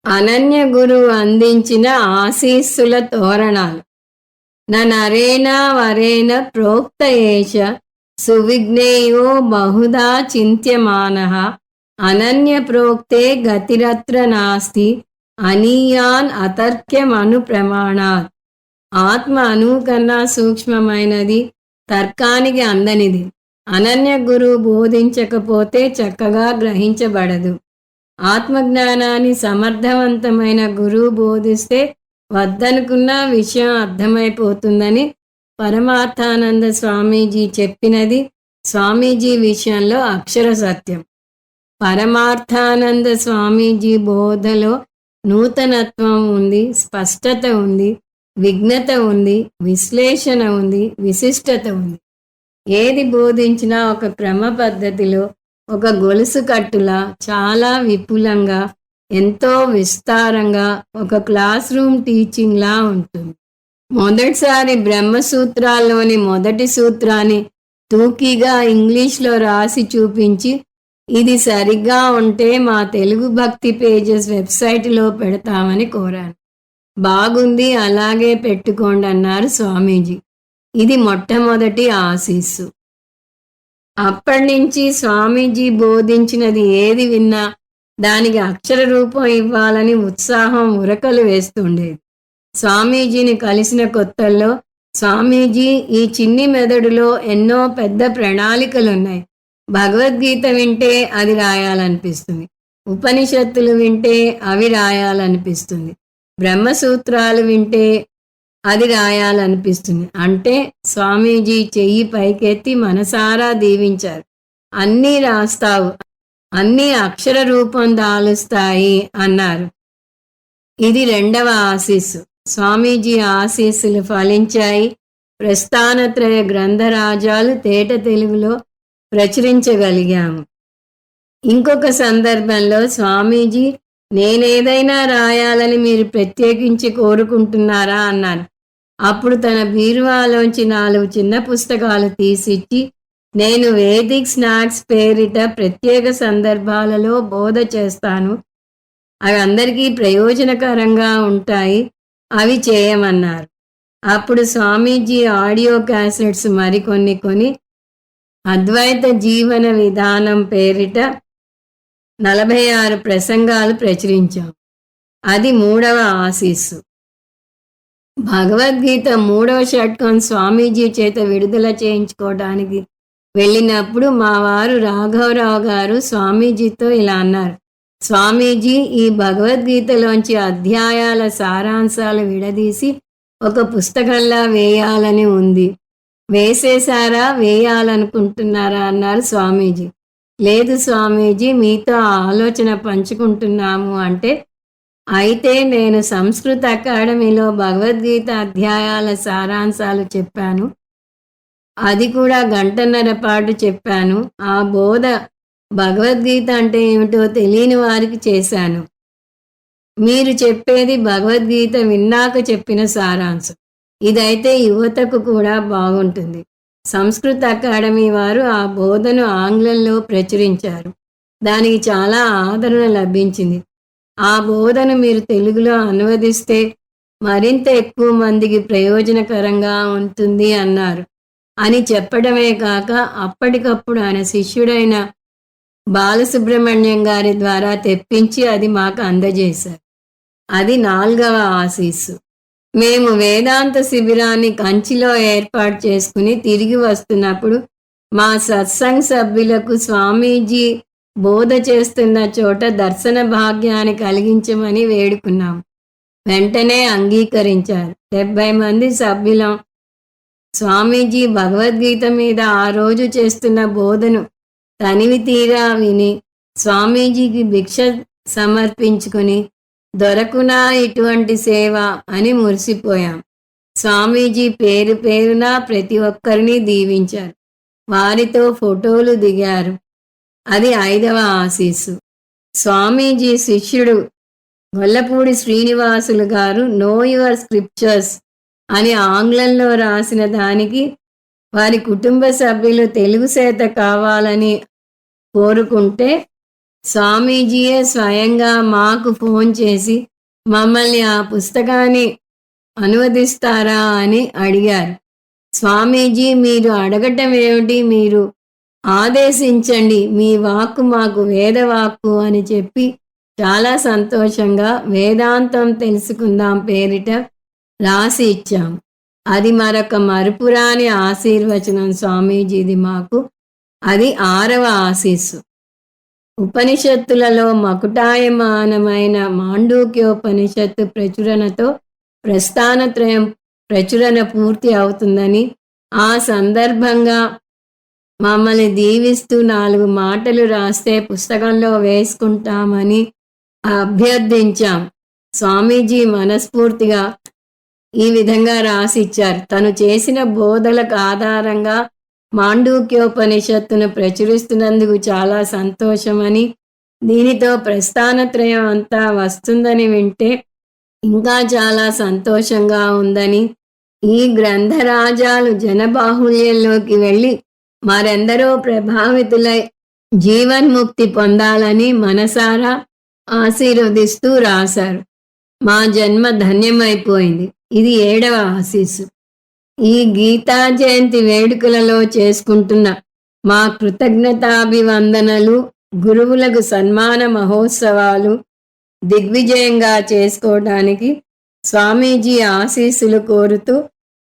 అనన్య గురువు అందించిన ఆశీస్సుల తోరణాలు. నరేణ వరేణ ప్రోక్త ఏష సువిజ్ఞేయో బహుదా చింత్యమానః అనన్య ప్రోక్తే గతిరత్ర నాస్తి అనీయాన్ అతర్క్యమను ప్రమాణాత్. ఆత్మ అణువు కన్నా సూక్ష్మమైనది, తర్కానికి అందనిది. అనన్య గురువు బోధించకపోతే చక్కగా గ్రహించబడదు. ఆత్మజ్ఞానాన్ని సమర్థవంతమైన గురువు బోధిస్తే వద్దనుకున్న విషయం అర్థమైపోతుందని పరమార్థానంద స్వామీజీ చెప్పినది స్వామీజీ విషయంలో అక్షర సత్యం. పరమార్థానంద స్వామీజీ బోధలో నూతనత్వం ఉంది, స్పష్టత ఉంది, విఘ్నత ఉంది, విశ్లేషణ ఉంది, విశిష్టత ఉంది. ఏది బోధించినా ఒక క్రమ పద్ధతిలో, ఒక గొలుసు కట్టులా, చాలా విపులంగా, ఎంతో విస్తారంగా, ఒక క్లాస్ రూమ్ టీచింగ్లా ఉంటుంది. మొదటిసారి బ్రహ్మసూత్రాల్లోని మొదటి సూత్రాన్ని తూకీగా ఇంగ్లీష్లో రాసి చూపించి, ఇది సరిగ్గా ఉంటే మా తెలుగు భక్తి పేజెస్ వెబ్సైట్లో పెడతామని కోరాను. బాగుంది, అలాగే పెట్టుకోండి అన్నారు స్వామీజీ. ఇది మొట్టమొదటి ఆశీస్సు. అప్పటి నుంచి స్వామీజీ బోధించినది ఏది విన్నా దానికి అక్షర రూపం ఇవ్వాలని ఉత్సాహం ఉరకలు వేస్తుండేది. స్వామీజీని కలిసిన కొత్తల్లో స్వామీజీ, ఈ చిన్ని మెదడులో ఎన్నో పెద్ద ప్రణాళికలున్నాయి. భగవద్గీత వింటే అది రాయాలనిపిస్తుంది, ఉపనిషత్తులు వింటే అవి రాయాలనిపిస్తుంది, బ్రహ్మసూత్రాలు వింటే అది రాయాలనిపిస్తుంది అంటే స్వామీజీ చెయ్యి పైకెత్తి మనసారా దీవించారు. అన్నీ రాస్తావు, అన్నీ అక్షర రూపం దాలుస్తాయి అన్నారు. ఇది రెండవ ఆశీస్సు. స్వామీజీ ఆశీస్సులు ఫలించాయి. ప్రస్థానత్రయ గ్రంథరాజాలు తేట తెలుగులో ప్రచురించగలిగాము. ఇంకొక సందర్భంలో స్వామీజీ, నేనేదైనా రాయాలని మీరు ప్రత్యేకించి కోరుకుంటున్నారా అన్నాను. అప్పుడు తన బీరువాలోంచి 4 చిన్న పుస్తకాలు తీసిచ్చి, నేను వేదిక్ స్నాక్స్ పేరిట ప్రత్యేక సందర్భాలలో బోధ చేస్తాను, అవి అందరికీ ప్రయోజనకరంగా ఉంటాయి, అవి చేయమన్నారు. అప్పుడు స్వామీజీ ఆడియో క్యాసెట్స్ మరికొన్ని కొని అద్వైత జీవన విధానం పేరిట 46 ప్రసంగాలు ప్రచురించాం. అది 3వ ఆశీస్సు. భగవద్గీత 3వ షట్కం స్వామీజీ చేత విడుదల చేయించుకోవడానికి వెళ్ళినప్పుడు మా వారు రాఘవరావు గారు స్వామీజీతో ఇలా అన్నారు, స్వామీజీ, ఈ భగవద్గీతలోంచి అధ్యాయాల సారాంశాలు విడదీసి ఒక పుస్తకంలా వేయాలని ఉంది. వేసేశారా, వేయాలనుకుంటున్నారా అన్నారు స్వామీజీ. లేదు స్వామీజీ, మీతో ఆలోచన పంచుకుంటున్నాము అంటే, అయితే నేను సంస్కృత అకాడమీలో భగవద్గీత అధ్యాయాల సారాంశాలు చెప్పాను, అది కూడా 1.5 గంటల పాటు చెప్పాను. ఆ బోధ భగవద్గీత అంటే ఏమిటో తెలియని వారికి చేశాను. మీరు చెప్పేది భగవద్గీత విన్నాక చెప్పిన సారాంశం. ఇదైతే యువతకు కూడా బాగుంటుంది. సంస్కృత అకాడమీ వారు ఆ బోధను ఆంగ్లంలో ప్రచురించారు. దానికి చాలా ఆదరణ లభించింది. ఆ బోధను మీరు తెలుగులో అనువదిస్తే మరింత ఎక్కువ మందికి ప్రయోజనకరంగా ఉంటుంది అన్నారు. అని చెప్పడమే కాక అప్పటికప్పుడు ఆయన శిష్యుడైన బాలసుబ్రహ్మణ్యం గారి ద్వారా తెప్పించి అది మాకు అందజేశారు. అది 4వ ఆశీస్సు. మేము వేదాంత శిబిరాన్ని కంచిలో ఏర్పాటు చేసుకుని తిరిగి వస్తున్నప్పుడు మా సత్సంగ్ సభ్యులకు స్వామీజీ బోధ చేస్తున్న చోట దర్శన భాగ్యాన్ని కలిగించమని వేడుకున్నాం. వెంటనే అంగీకరించారు. 70 మంది సభ్యులం. స్వామీజీ భగవద్గీత మీద ఆ రోజు చేస్తున్న బోధను తనివి తీరా విని స్వామీజీకి భిక్ష సమర్పించుకుని, దొరకునా ఇటువంటి సేవ అని మురిసిపోయాం. స్వామీజీ పేరు పేరున ప్రతి ఒక్కరిని దీవించారు. వారితో ఫోటోలు దిగారు. అది 5వ ఆశీస్సు. స్వామీజీ శిష్యుడు గొల్లపూడి శ్రీనివాసులు గారు నో యువర్ స్క్రిప్చర్స్ అని ఆంగ్లంలో రాసిన దానికి వారి కుటుంబ సభ్యులు తెలుగు సేత కావాలని కోరుకుంటే స్వామీజీయే స్వయంగా మాకు ఫోన్ చేసి మమ్మల్ని ఆ పుస్తకాన్ని అనువదిస్తారా అని అడిగారు. స్వామీజీ, మీరు అడగటం ఏమిటి, మీరు ఆదేశించండి, మీ వాక్కు మాకు వేదవాక్కు అని చెప్పి చాలా సంతోషంగా వేదాంతం తెలుసుకుందాం పేరిట రాసి ఇచ్చాం. అది మరొక మరుపురాని ఆశీర్వచనం స్వామీజీది మాకు. అది 6వ ఆశీస్సు. ఉపనిషత్తులలో మకుటాయమానమైన మాండూక్యోపనిషత్తు ప్రచురణతో ప్రస్థానత్రయం ప్రచురణ పూర్తి అవుతుందని, ఆ సందర్భంగా మమ్మల్ని దీవిస్తూ 4 మాటలు రాస్తే పుస్తకంలో వేసుకుంటామని అభ్యర్థించాం. స్వామీజీ మనస్ఫూర్తిగా ఈ విధంగా రాసిచ్చారు. తను చేసిన బోధలకు ఆధారంగా మాండూక్యోపనిషత్తును ప్రచురిస్తున్నందుకు చాలా సంతోషమని, దీనితో ప్రస్థానత్రయం అంతా వస్తుందని వింటే ఇంకా చాలా సంతోషంగా ఉందని, ఈ గ్రంథరాజాలు జనబాహుళ్యంలోకి వెళ్ళి మరెందరో ప్రభావితులై జీవన్ముక్తి పొందాలని మనసారా ఆశీర్వదిస్తూ రాశారు. మా జన్మ ధన్యమైపోయింది. ఇది 7వ ఆశీస్సు. ఈ గీతా జయంతి వేడుకలలో చేసుకుంటున్న మా కృతజ్ఞతాభివందనలు, గురువులకు సన్మాన మహోత్సవాలు దిగ్విజయంగా చేసుకోవడానికి స్వామీజీ ఆశీస్సులు కోరుతూ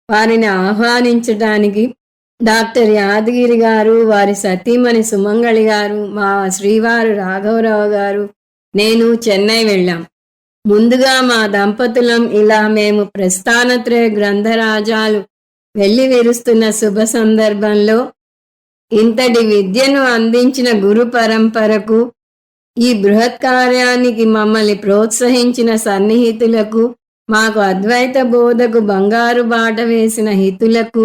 వారిని ఆహ్వానించడానికి డాక్టర్ యాదగిరి గారు, వారి సతీమణి సుమంగళి గారు, మా శ్రీవారు రాఘవరావు గారు, నేను చెన్నై వెళ్ళాం. ముందుగా మా దంపతులం ఇలా మేము ప్రస్థానత్రయ గ్రంథరాజాలు వెళ్ళి విరుస్తున్న శుభ సందర్భంలో ఇంతటి విద్యను అందించిన గురు పరంపరకు, ఈ బృహత్ కార్యానికి మమ్మల్ని ప్రోత్సహించిన సన్నిహితులకు, మాకు అద్వైత బోధకు బంగారు బాట వేసిన హితులకు,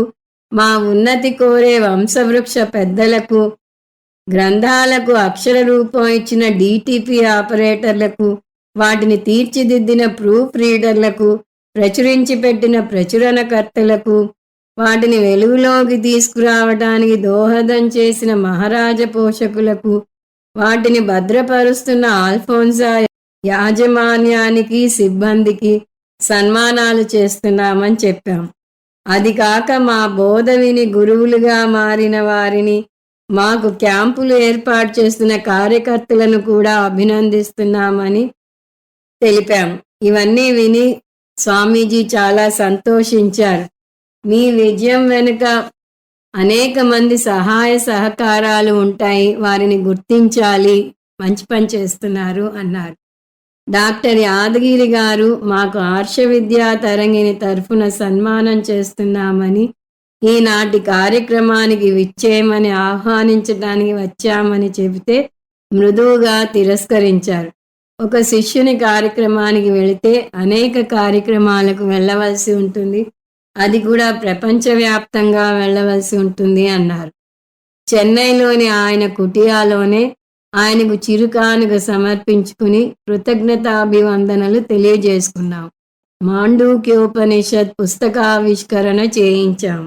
మా ఉన్నతి కోరే వంశవృక్ష పెద్దలకు, గ్రంథాలకు అక్షర రూపం ఇచ్చిన డిటిపి ఆపరేటర్లకు, వాటిని తీర్చిదిద్దిన ప్రూఫ్ రీడర్లకు, ప్రచురించి పెట్టిన ప్రచురణకర్తలకు, వాటిని వెలుగులోకి తీసుకురావడానికి దోహదం చేసిన మహారాజ పోషకులకు, వాటిని భద్రపరుస్తున్న ఆల్ఫోన్సా యాజమాన్యానికి, సిబ్బందికి సన్మానాలు చేస్తున్నామని చెప్పాం. అది కాక మా బోధ విని గురువులుగా మారిన వారిని, మాకు క్యాంపులు ఏర్పాటు చేస్తున్న కార్యకర్తలను కూడా అభినందిస్తున్నామని తెలిపాం. ఇవన్నీ విని స్వామీజీ చాలా సంతోషించారు. మీ విజయం వెనుక అనేక మంది సహాయ సహకారాలు ఉంటాయి, వారిని గుర్తించాలి, మంచి పని చేస్తున్నారు అన్నారు. డాక్టర్ యాదగిరి గారు మాకు ఆర్ష విద్యా తరంగిణి తరఫున సన్మానం చేస్తున్నామని, ఈనాటి కార్యక్రమానికి విచ్చేయమని ఆహ్వానించడానికి వచ్చామని చెబితే మృదువుగా తిరస్కరించారు. ఒక శిష్యుని కార్యక్రమానికి వెళితే అనేక కార్యక్రమాలకు వెళ్ళవలసి ఉంటుంది, అది కూడా ప్రపంచవ్యాప్తంగా వెళ్ళవలసి ఉంటుంది అన్నారు. చెన్నైలోని ఆయన కుటియాలోనే ఆయనకు చిరుకానుక సమర్పించుకుని కృతజ్ఞతాభివందనలు తెలియజేసుకున్నాం. మాండూక్యోపనిషత్ పుస్తకావిష్కరణ చేయించాం.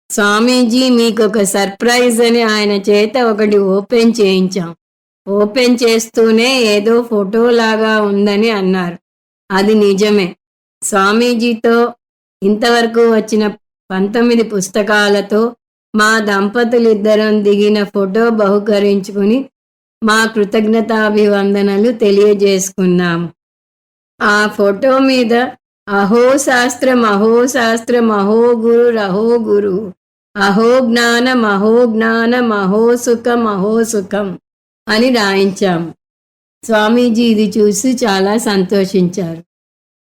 స్వామీజీ, మీకొక సర్ప్రైజ్ అని ఆయన చేత ఒకటి ఓపెన్ చేయించాం. ఓపెన్ చేస్తూనే ఏదో ఫోటోలాగా ఉందని అన్నారు. అది నిజమే. స్వామీజీతో ఇంతవరకు వచ్చిన 19 పుస్తకాలతో మా దంపతులిద్దరం దిగిన ఫోటో బహుకరించుకుని మా కృతజ్ఞతాభివందనలు తెలియజేసుకున్నాం. ఆ ఫోటో మీద అహో శాస్త్రం అహో శాస్త్రం అహో గురు రహో గురు, అహో జ్ఞానం అహో జ్ఞానం అహో సుఖం అహో సుఖం అని రాయించాం. స్వామీజీ ఇది చూసి చాలా సంతోషించారు.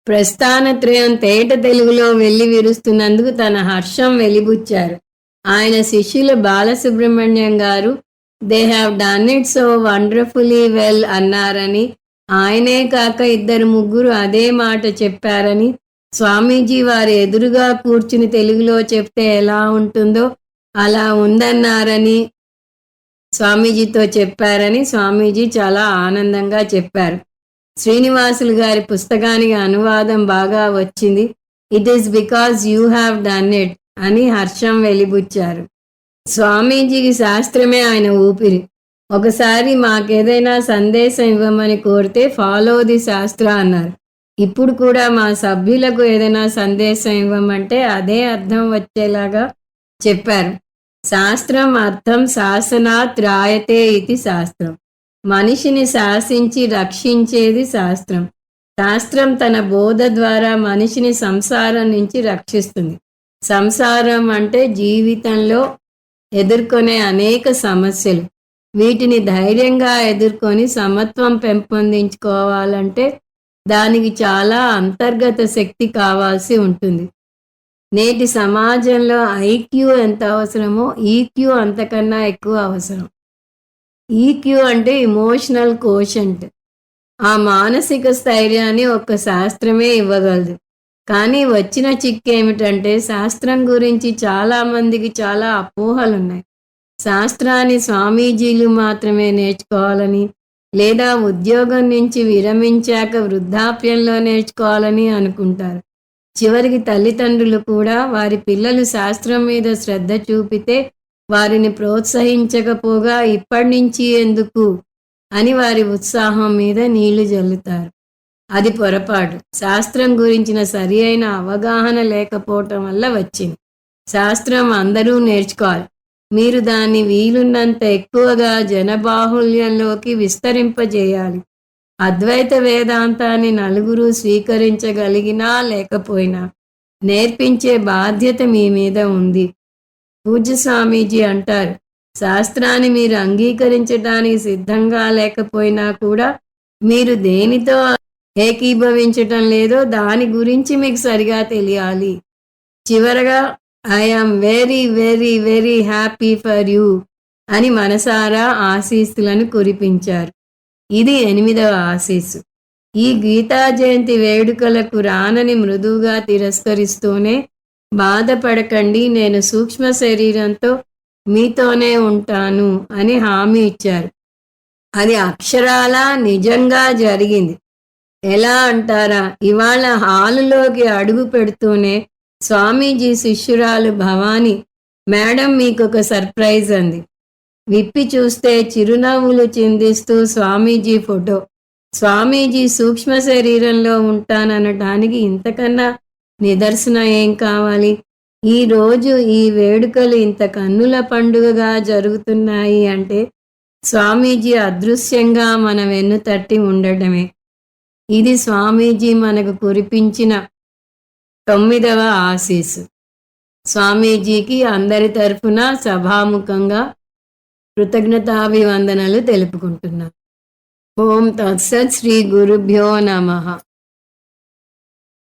ప్రస్థానత్రయం తేట తెలుగులో వెళ్ళి విరుస్తున్నందుకు తన హర్షం వెలిబుచ్చారు. ఆయన శిష్యులు బాలసుబ్రహ్మణ్యం గారు they have done it so wonderfully well అన్నారని, ఆయనే కాక 2-3 అదే మాట చెప్పారని, స్వామీజీ వారి ఎదురుగా కూర్చుని తెలుగులో చెప్తే ఎలా ఉంటుందో అలా ఉందన్నారని స్వామీజీతో చెప్పారని స్వామీజీ చాలా ఆనందంగా చెప్పారు. శ్రీనివాసులు గారి పుస్తకానికి అనువాదం బాగా వచ్చింది, it is because you have done it అని హర్షం వెలిబుచ్చారు. స్వామీజీకి శాస్త్రమే ఆయన ఊపిరి. ఒకసారి మాకేదైనా సందేశం ఇవ్వమని కోరితే ఫాలో ది శాస్త్ర అన్నారు. ఇప్పుడు కూడా మా సభ్యులకు ఏదైనా సందేశం ఇవ్వమంటే అదే అర్థం వచ్చేలాగా చెప్పారు. శాస్త్రం అర్థం శాసనాత్ రాయతే ఇది శాస్త్రం. మనిషిని శాసించి రక్షించేది శాస్త్రం. శాస్త్రం తన బోధ ద్వారా మనిషిని సంసారం నుంచి రక్షిస్తుంది. సంసారం అంటే జీవితంలో ఎదుర్కొనే అనేక సమస్యలు. వీటిని ధైర్యంగా ఎదుర్కొని సమత్వం పెంపొందించుకోవాలంటే దానికి చాలా అంతర్గత శక్తి కావాల్సి ఉంటుంది. నేటి సమాజంలో ఐక్యూ ఎంత అవసరమో ఈక్యూ అంతకన్నా ఎక్కువ అవసరం. ఈక్యూ అంటే ఇమోషనల్ కోషంట్. ఆ మానసిక స్థైర్యాన్ని ఒక్క శాస్త్రమే ఇవ్వగలదు. కానీ వచ్చిన చిక్కేమిటంటే శాస్త్రం గురించి చాలామందికి చాలా అపోహలున్నాయి. శాస్త్రాన్ని స్వామీజీలు మాత్రమే నేర్చుకోవాలని, లేదా ఉద్యోగం నుంచి విరమించాక వృద్ధాప్యంలో నేర్చుకోవాలని అనుకుంటారు. చివరికి తల్లిదండ్రులు కూడా వారి పిల్లలు శాస్త్రం మీద శ్రద్ధ చూపితే వారిని ప్రోత్సహించకపోగా ఇప్పటి నుంచి ఎందుకు అని వారి ఉత్సాహం మీద నీళ్లు జల్లుతారు. అది పొరపాటు. శాస్త్రం గురించిన సరి అయిన అవగాహన లేకపోవటం వల్ల వచ్చింది. శాస్త్రం అందరూ నేర్చుకోవాలి. మీరు దాన్ని వీలున్నంత ఎక్కువగా జనబాహుళ్యంలోకి విస్తరింపజేయాలి. అద్వైత వేదాంతాన్ని నలుగురు స్వీకరించగలిగినా లేకపోయినా నేర్పించే బాధ్యత మీ మీద ఉంది. పూజ్య స్వామీజీ అంటారు, శాస్త్రాన్ని మీరు అంగీకరించడానికి సిద్ధంగా లేకపోయినా కూడా మీరు దేనితో ఏకీభవించటం లేదో దాని గురించి మీకు సరిగా తెలియాలి. చివరగా I am very very very happy for you అని మనసారా ఆశీస్సులను కురిపించారు. ఇది 8వ ఆశీస్సు. ఈ గీతా జయంతి వేడుకలకు రానని మృదువుగా తిరస్కరిస్తూనే బాధపడకండి, నేను సూక్ష్మ శరీరంతో మీతోనే ఉంటాను అని హామీ ఇచ్చారు. అది అక్షరాలా నిజంగా జరిగింది. ఎలా అంటారా, ఇవాళ హాలులోకి అడుగు పెడుతూనే స్వామీజీ శిష్యురాలు భవాని, మేడం మీకొక సర్ప్రైజ్ అంది. విప్పి చూస్తే చిరునవ్వులు చిందిస్తూ స్వామీజీ ఫోటో. స్వామీజీ సూక్ష్మ శరీరంలో ఉంటాననటానికి ఇంతకన్నా నిదర్శనం ఏం కావాలి? ఈ రోజు ఈ వేడుకలు ఇంత కన్నుల పండుగగా జరుగుతున్నాయి అంటే స్వామీజీ అదృశ్యంగా మన వెన్ను తట్టి ఉండటమే. ఇది స్వామీజీ మనకు కురిపించిన 9వ ఆశీస్సు. స్వామీజీకి అందరి తరఫున సభాముఖంగా కృతజ్ఞతాభివందనలు తెలుపుకుంటున్నాను. ఓం తత్సత్. శ్రీ గురుభ్యో నమః.